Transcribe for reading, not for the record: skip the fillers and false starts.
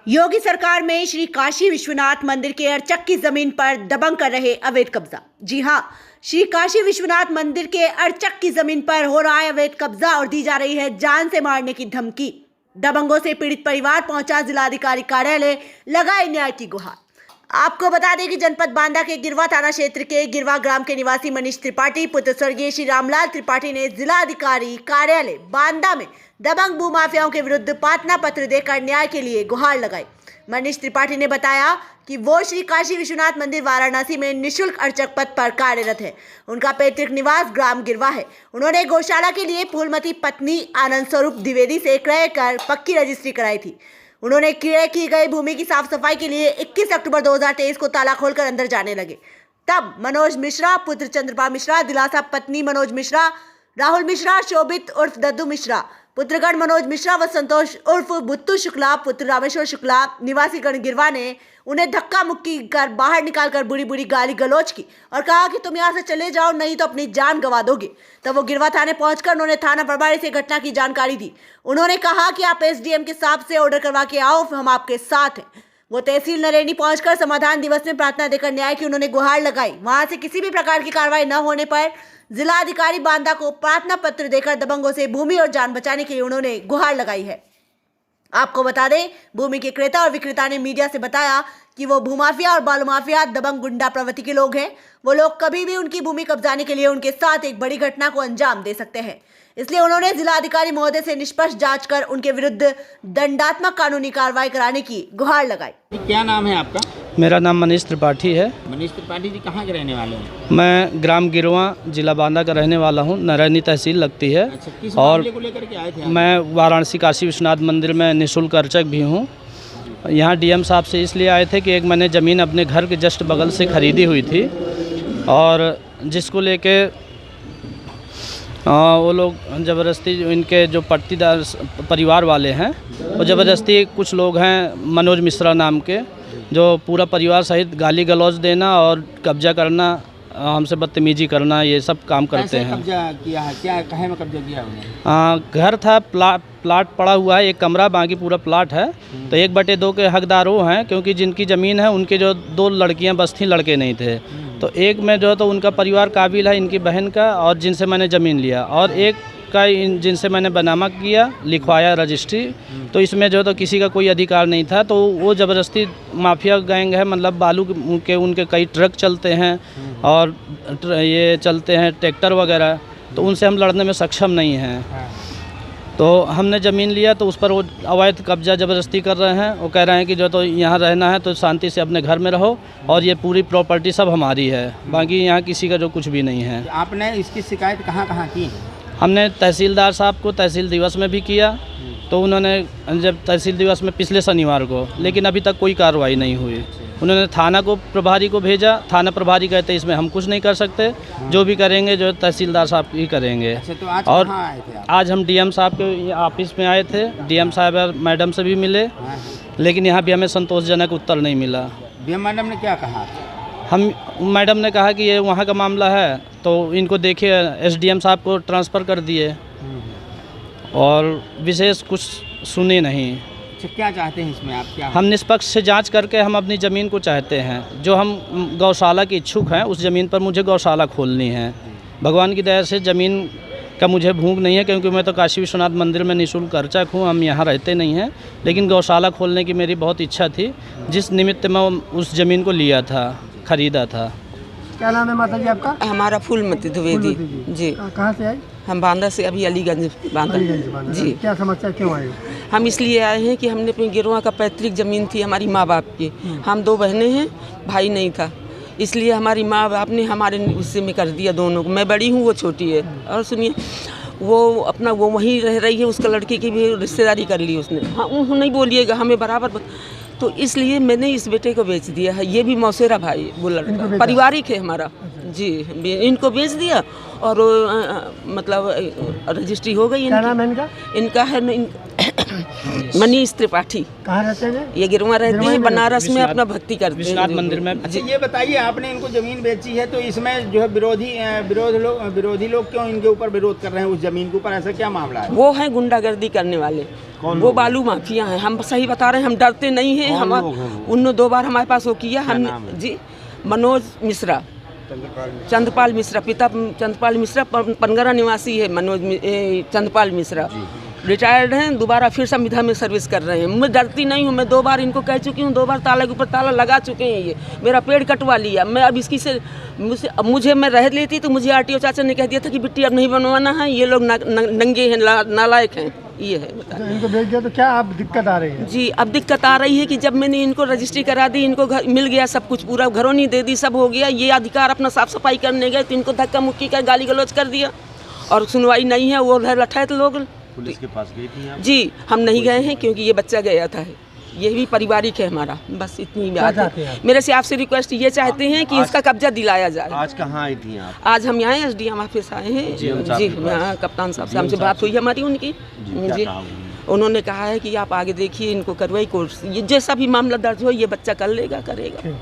योगी सरकार में श्री काशी विश्वनाथ मंदिर के अर्चक की जमीन पर दबंग कर रहे अवैध कब्जा। जी हां, श्री काशी विश्वनाथ मंदिर के अर्चक की जमीन पर हो रहा है अवैध कब्जा और दी जा रही है जान से मारने की धमकी। दबंगों से पीड़ित परिवार पहुंचा जिलाधिकारी कार्यालय, लगाई न्याय की गुहार। आपको बता दें कि जनपद बांदा के गिरवा थाना क्षेत्र के गिरवा ग्राम के निवासी मनीष त्रिपाठी पुत्र स्वर्गीय श्री रामलाल त्रिपाठी ने जिलाधिकारी कार्यालय बांदा में दबंग भूमाफियाओं के विरुद्ध प्रार्थना पत्र देकर न्याय के लिए गुहार लगाई। मनीष त्रिपाठी ने बताया कि वो श्री काशी विश्वनाथ मंदिर वाराणसी में निःशुल्क अर्चक पद पर कार्यरत है। उनका पैतृक निवास ग्राम गिरवा है। उन्होंने गौशाला के लिए फूलमती पत्नी आनंद स्वरूप द्विवेदी से क्रय कर पक्की रजिस्ट्री कराई थी। उन्होंने क्रय की गई भूमि की साफ सफाई के लिए 21 अक्टूबर 2023 को ताला खोलकर अंदर जाने लगे। तब मनोज मिश्रा पुत्र चंद्रपाल मिश्रा, दिलासा पत्नी मनोज मिश्रा, राहुल मिश्रा, शोभित उर्फ दद्दू मिश्रा, पुत्रगण मनोज मिश्रा व संतोष उर्फ बुत्तू शुक्ला, पुत्र रामेश्वर शुक्ला, निवासी गण गिरवा ने उन्हें धक्का मुक्की कर बाहर निकालकर बुरी बुरी गाली गलौज की और कहा कि तुम यहाँ से चले जाओ, नहीं तो अपनी जान गंवा दोगे। तब वो गिरवा थाने पहुंचकर उन्होंने थाना प्रभारी से घटना की जानकारी दी। उन्होंने कहा कि आप एसडीएम के साहब से ऑर्डर करवा के आओ, हम आपके साथ हैं। वो तहसील नरेनी पहुंचकर समाधान दिवस में प्रार्थना देकर न्याय की उन्होंने गुहार लगाई। वहां से किसी भी प्रकार की कार्रवाई न होने पर जिलाधिकारी बांदा को प्रार्थना पत्र देकर दबंगों से भूमि और जान बचाने के लिए उन्होंने गुहार लगाई है। आपको बता दें, भूमि के क्रेता और विक्रेता ने मीडिया से बताया कि वो भूमाफिया और बालू माफिया दबंग गुंडा प्रवृत्ति के लोग हैं। वो लोग कभी भी उनकी भूमि कब्जाने के लिए उनके साथ एक बड़ी घटना को अंजाम दे सकते हैं। इसलिए उन्होंने जिलाधिकारी महोदय से निष्पक्ष जांच कर उनके विरुद्ध दंडात्मक कानूनी कार्रवाई कराने की गुहार लगाई। क्या नाम है आपका? मेरा नाम मनीष त्रिपाठी है। मनीष त्रिपाठी जी कहाँ के रहने वाले हैं? मैं ग्राम गिरवा जिला बांदा का रहने वाला हूँ। नरैनी तहसील लगती है। अच्छा, किस और मामले को लेकर के आए थे? मैं वाराणसी काशी विश्वनाथ मंदिर में निःशुल्क अर्चक भी हूँ। यहाँ डीएम साहब से इसलिए आए थे कि एक मैंने ज़मीन अपने घर के जस्ट बगल से ख़रीदी हुई थी और जिसको लेके वो लोग ज़बरदस्ती, इनके जो पट्टीदार परिवार वाले हैं वो ज़बरदस्ती, कुछ लोग हैं मनोज मिश्रा नाम के, जो पूरा परिवार सहित गाली गलौज देना और कब्जा करना, हमसे बदतमीजी करना, ये सब काम करते हैं। कब्जा किया है? क्या कहे में कब्जा किया उन्होंने? घर था, प्लाट पड़ा हुआ है, एक कमरा, बाकी पूरा प्लाट है। तो 1/2 के हकदार वो हैं, क्योंकि जिनकी ज़मीन है उनके जो 2 लड़कियां बस थी, लड़के नहीं थे। तो एक में जो है तो उनका परिवार काबिल है, इनकी बहन का, और जिनसे मैंने ज़मीन लिया, और एक का जिनसे मैंने बनामा किया, लिखवाया रजिस्ट्री। तो इसमें जो है तो किसी का कोई अधिकार नहीं था। तो वो ज़बरदस्ती माफिया गैंग है, मतलब बालू के उनके कई ट्रक चलते हैं और ये चलते हैं ट्रैक्टर वगैरह, तो उनसे हम लड़ने में सक्षम नहीं हैं। तो हमने ज़मीन लिया तो उस पर वो अवैध कब्जा ज़बरदस्ती कर रहे हैं। वो कह रहे हैं कि जो तो यहाँ रहना है तो शांति से अपने घर में रहो, और ये पूरी प्रॉपर्टी सब हमारी है, बाकी यहाँ किसी का जो कुछ भी नहीं है। आपने इसकी शिकायत कहाँ की? हमने तहसीलदार साहब को तहसील दिवस में भी किया, तो उन्होंने जब तहसील दिवस में पिछले शनिवार को, लेकिन अभी तक कोई कार्रवाई नहीं हुई। उन्होंने थाना को प्रभारी को भेजा, थाना प्रभारी कहते इसमें हम कुछ नहीं कर सकते, जो भी करेंगे जो तहसीलदार साहब ही करेंगे। अच्छा, तो आज और कहाँ आए थे आप? आज हम डीएम साहब के ऑफिस में आए थे। डीएम साहब और मैडम से भी मिले, लेकिन यहाँ भी हमें संतोषजनक उत्तर नहीं मिला। डीएम मैडम ने क्या कहा? मैडम ने कहा कि ये वहाँ का मामला है, तो इनको देखिए, एसडीएम साहब को ट्रांसफ़र कर दिए, और विशेष कुछ सुने नहीं। क्या चाहते हैं इसमें आप? क्या हम निष्पक्ष से जांच करके हम अपनी ज़मीन को चाहते हैं। जो हम गौशाला के इच्छुक हैं, उस ज़मीन पर मुझे गौशाला खोलनी है। भगवान की दया से ज़मीन का मुझे भूख नहीं है, क्योंकि मैं तो काशी विश्वनाथ मंदिर में निःशुल्क अर्चक हूँ, हम यहाँ रहते नहीं हैं। लेकिन गौशाला खोलने की मेरी बहुत इच्छा थी, जिस निमित्त मैं उस ज़मीन को लिया था, ख़रीदा था। क्या नाम है माता जी आपका? हमारा फूलमती द्विवेदी जी। कहाँ से आई? हम बांदा से, अभी अलीगंज बांदा जी। क्या समस्या, क्यों आए? हम इसलिए आए हैं कि हमने अपनी गिरवा का पैतृक ज़मीन थी हमारी माँ बाप की। हम 2 बहनें हैं, भाई नहीं था, इसलिए हमारी माँ बाप ने हमारे हिस्से में कर दिया दोनों को। मैं बड़ी हूँ, वो छोटी है। और सुनिए, वो अपना वो वहीं रह रही है, उसका लड़के की भी रिश्तेदारी कर ली उसने। हाँ, नहीं बोलिएगा, हमें बराबर। तो इसलिए मैंने इस बेटे को बेच दिया है। ये भी मौसेरा भाई, वो लड़का पारिवारिक है हमारा जी। इनको बेच दिया और मतलब रजिस्ट्री हो गई। क्या नाम है इनका? इनका है मनीष त्रिपाठी। कहाँ रहते हैं? ये गिरवा रहते हैं, बनारस में अपना भक्ति करते हैं विश्वनाथ मंदिर में। अच्छा, ये बताइए, आपने इनको ज़मीन बेची है, तो इसमें जो है विरोधी लोग क्यों इनके ऊपर विरोध कर रहे हैं उस ज़मीन के ऊपर? ऐसा क्या मामला है? वो हैं गुंडागर्दी करने वाले, वो बालू माफिया हैं। हम सही बता रहे हैं, हम डरते नहीं हैं। हम उन्होंने 2 बार हमारे पास वो किया। हम जी मनोज मिश्रा, चंद्रपाल मिश्रा, पिता चंद्रपाल मिश्रा पनगरा निवासी है। चंद्रपाल मिश्रा रिटायर्ड हैं, दोबारा फिर संविधा में सर्विस कर रहे हैं। मैं डरती नहीं हूँ। मैं 2 बार इनको कह चुकी हूँ, 2 बार ताला के ऊपर ताला लगा चुके हैं। ये मेरा पेड़ कटवा लिया। मैं अब इसकी से मुझे मैं रह लेती तो मुझे आरटीओ चाचा ने कह दिया था कि बिट्टी अब नहीं बनवाना है। ये लोग नंगे हैं, नालायक हैं। ये है तो इनको बेच दिया तो क्या अब दिक्कत आ रही है? जी अब दिक्कत आ रही है कि जब मैंने इनको रजिस्ट्री करा दी, इनको घर मिल गया, सब कुछ पूरा घरों दे दी, सब हो गया। ये अधिकार अपना साफ सफाई करने गए तो इनको धक्का मुक्की कर गाली गलौज कर दिया और सुनवाई नहीं है। वो लठैत लोग पुलिस के पास गई थी आप? जी हम नहीं गए हैं क्योंकि ये बच्चा गया था। ये भी पारिवारिक है हमारा। बस इतनी बात है। मेरे से आपसे रिक्वेस्ट ये चाहते हैं कि इसका कब्जा दिलाया जाए। आज कहाँ आई थी आप? आज हम यहाँ SDM ऑफिस आए हैं। जी हाँ, कप्तान साहब से हमसे बात हुई हमारी उनकी। जी उन्होंने कहा है कि आप आगे देखिए, इनको करवाई कोर्स, ये जैसा भी मामला दर्ज हो ये बच्चा कर लेगा, करेगा।